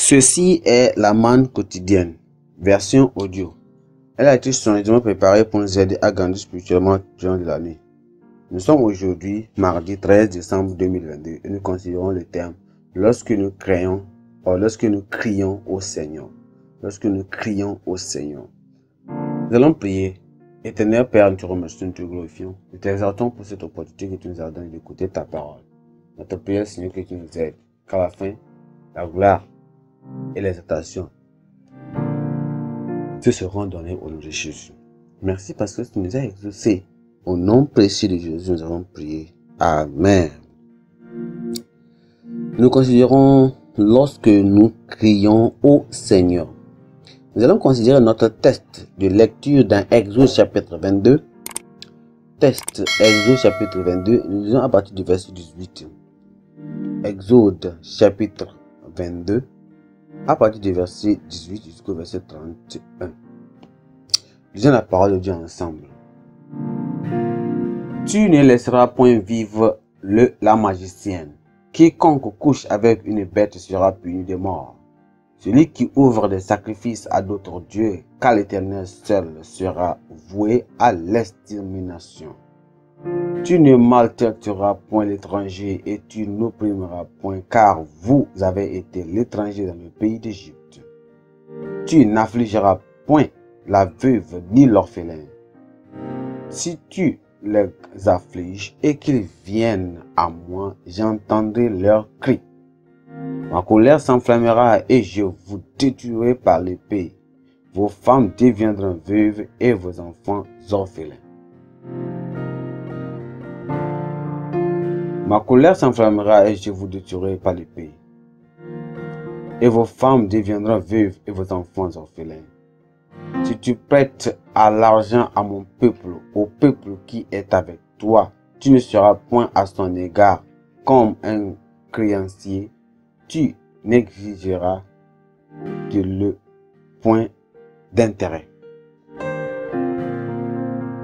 Ceci est la manne quotidienne, version audio. Elle a été soigneusement préparée pour nous aider à grandir spirituellement durant l'année. Nous sommes aujourd'hui mardi 13 décembre 2022 et nous considérons le terme lorsque nous crions au Seigneur. Lorsque nous crions au Seigneur. Nous allons prier. Éternel Père, nous te remercions, nous te glorifions. Nous t'exaltons pour cette opportunité que tu nous as donnée d'écouter ta parole. Notre prière, Seigneur, que tu nous aides. Qu'à la fin, la gloire et l'exaltation te seront données au nom de Jésus. Merci parce que tu nous as exaucés. Au nom précieux de Jésus, nous avons prié. Amen. Nous considérons lorsque nous crions au Seigneur. Nous allons considérer notre test de lecture dans Exode chapitre 22. Test Exode chapitre 22. Nous lisons à partir du verset 18. Exode chapitre 22. À partir du verset 18 jusqu'au verset 31. Lisons la parole de Dieu ensemble. Tu ne laisseras point vivre la magicienne. Quiconque couche avec une bête sera puni de mort. Celui qui ouvre des sacrifices à d'autres dieux, car l'Éternel seul sera voué à l'extermination. Tu ne maltraiteras point l'étranger et tu n'opprimeras point, car vous avez été l'étranger dans le pays d'Égypte. Tu n'affligeras point la veuve ni l'orphelin. Si tu les affliges et qu'ils viennent à moi, j'entendrai leurs cris. Ma colère s'enflammera et je vous détruirai par l'épée. Vos femmes deviendront veuves et vos enfants orphelins. Ma colère s'enflammera et je vous détruirai par l'épée. Et vos femmes deviendront veuves et vos enfants orphelins. Si tu prêtes à l'argent à mon peuple, au peuple qui est avec toi, tu ne seras point à son égard comme un créancier. Tu n'exigeras que le point d'intérêt.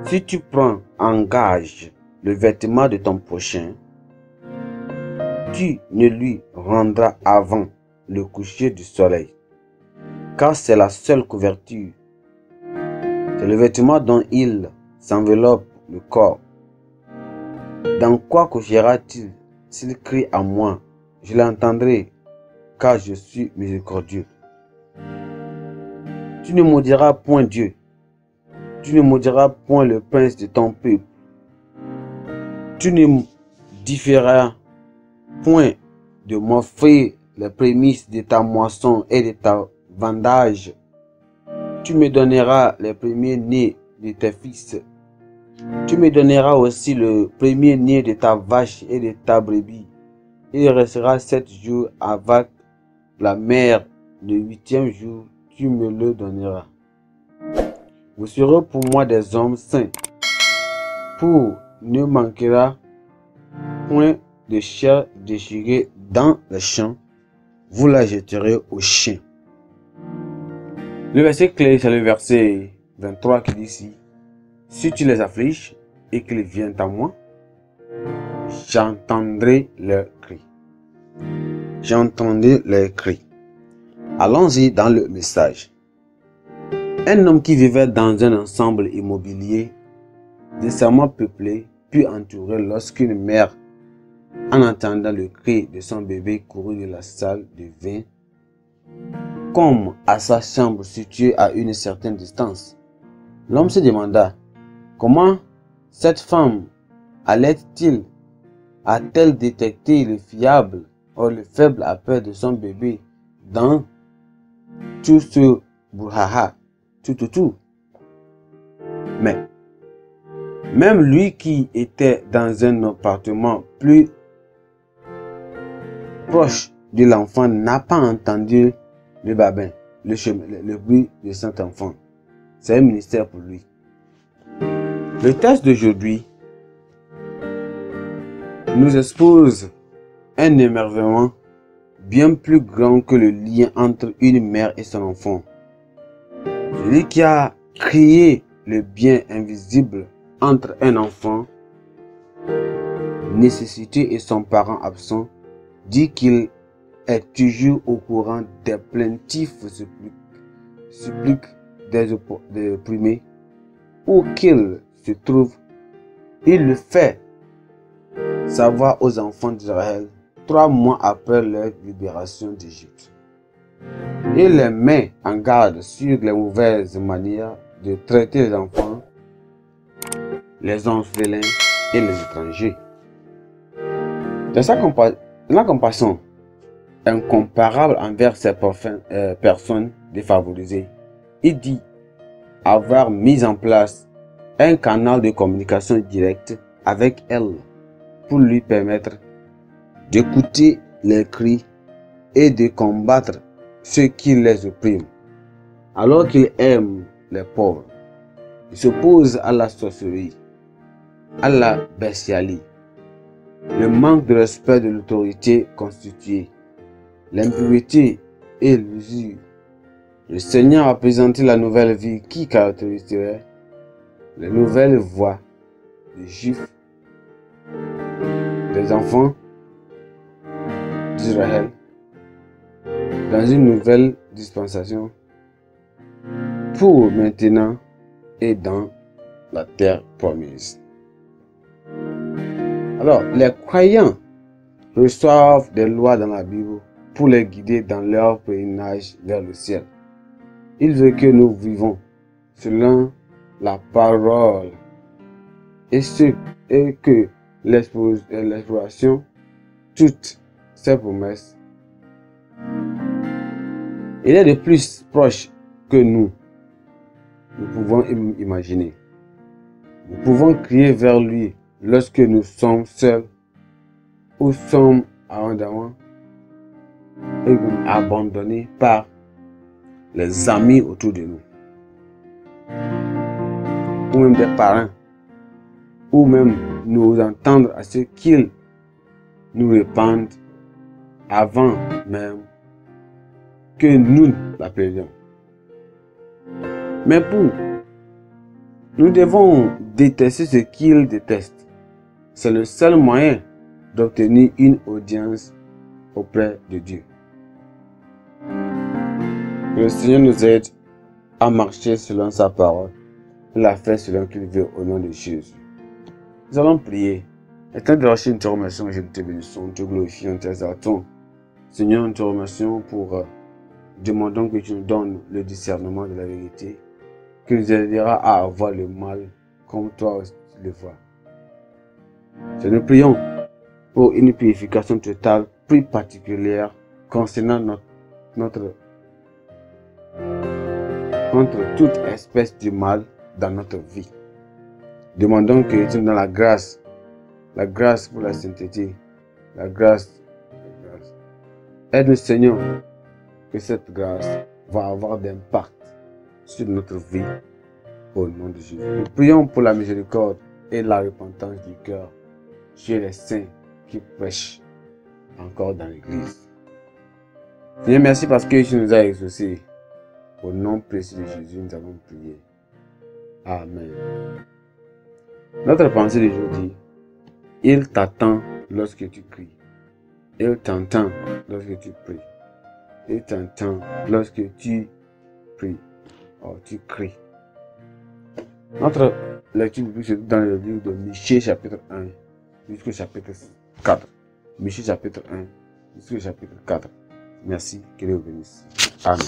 Si tu prends en gage le vêtement de ton prochain, tu ne lui rendras avant le coucher du soleil, car c'est la seule couverture. C'est le vêtement dont il s'enveloppe le corps. Dans quoi couchera-t-il s'il crie à moi? Je l'entendrai, car je suis miséricordieux. Tu ne maudiras point Dieu. Tu ne maudiras point le prince de ton peuple. Tu ne différeras point de m'offrir les prémices de ta moisson et de ta vendage. Tu me donneras les premiers-nés de tes fils. Tu me donneras aussi le premier-né de ta vache et de ta brebis. Il restera 7 jours avec la mère. Le 8e jour, tu me le donneras. Vous serez pour moi des hommes saints. Pour ne manquera point de chair déchirée dans les champs. Vous la jetterez aux chiens. Le verset clé, c'est le verset 23 qui dit ici: si tu les affliges et qu'ils viennent à moi, j'entendrai leurs cris. J'entendrai leurs cris. Allons-y dans le message. Un homme qui vivait dans un ensemble immobilier décemment peuplé, puis entouré, lorsqu'une mère, en entendant le cri de son bébé, courut de la salle de vin comme à sa chambre située à une certaine distance. L'homme se demanda comment cette femme allait-elle détecter le fiable ou le faible appel de son bébé dans tout ce brouhaha, tout. Mais même lui qui était dans un appartement plus proche de l'enfant n'a pas entendu le babin, le bruit de cet enfant. C'est un ministère pour lui. Le texte d'aujourd'hui nous expose un émerveillement bien plus grand que le lien entre une mère et son enfant. Celui qui a créé le bien invisible entre un enfant nécessité et son parent absent dit qu'il est toujours au courant des plaintifs suppliques des opprimés, où qu'ils se trouvent. Il le fait savoir aux enfants d'Israël 3 mois après leur libération d'Égypte. Il les met en garde sur les mauvaises manières de traiter les enfants, les orphelins et les étrangers. Dans la compassion incomparable envers ces personnes défavorisées, il dit avoir mis en place un canal de communication directe avec elles pour lui permettre d'écouter les cris et de combattre ceux qui les oppriment. Alors qu'il aime les pauvres, il s'oppose à la sorcellerie, à la bestialité, le manque de respect de l'autorité constituée, l'impureté et l'usure. Le Seigneur a présenté la nouvelle vie qui caractériserait les nouvelles voies des Juifs, des enfants d'Israël, dans une nouvelle dispensation pour maintenant et dans la terre promise. Alors, les croyants reçoivent des lois dans la Bible pour les guider dans leur pèlerinage vers le ciel. Il veut que nous vivons selon la parole et que l'exploration, toutes ces promesses, il est de plus proche que nous pouvons imaginer. Nous pouvons crier vers lui lorsque nous sommes seuls ou sommes abandonnés par les amis autour de nous, ou même des parents, ou même nous entendre à ce qu'ils nous répandent avant même que nous l'appelions. Mais nous devons détester ce qu'ils détestent. C'est le seul moyen d'obtenir une audience auprès de Dieu. Que le Seigneur nous aide à marcher selon sa parole et la faire selon qu'il veut au nom de Jésus. Nous allons prier. Étant de lâcher, nous te remercions, je te bénissons, nous te glorifions, nous t'exaltons. Seigneur, nous te remercions pour demandons que tu nous donnes le discernement de la vérité, qui nous aidera à avoir le mal comme toi aussi tu le vois. Nous prions pour une purification totale, plus particulière, concernant contre toute espèce de mal dans notre vie. Demandons que tu nous donnes la grâce pour la sainteté, la grâce. Aide-nous, Seigneur, que cette grâce va avoir d'impact sur notre vie au nom de Jésus. Nous prions pour la miséricorde et la repentance du cœur chez les saints qui prêchent encore dans l'église. Seigneur, merci parce que tu nous as exaucés. Au nom précieux de Jésus, nous avons prié. Amen. Notre pensée d'aujourd'hui, il t'attend lorsque tu cries. Il t'entend lorsque tu pries. Il t'entend lorsque tu pries ou tu cries. Notre lecture biblique se trouve dans le livre de Michée chapitre 1 jusqu'au chapitre 4. Michée chapitre 1 jusqu'au chapitre 4. Merci, que Dieu vous bénisse. Amen.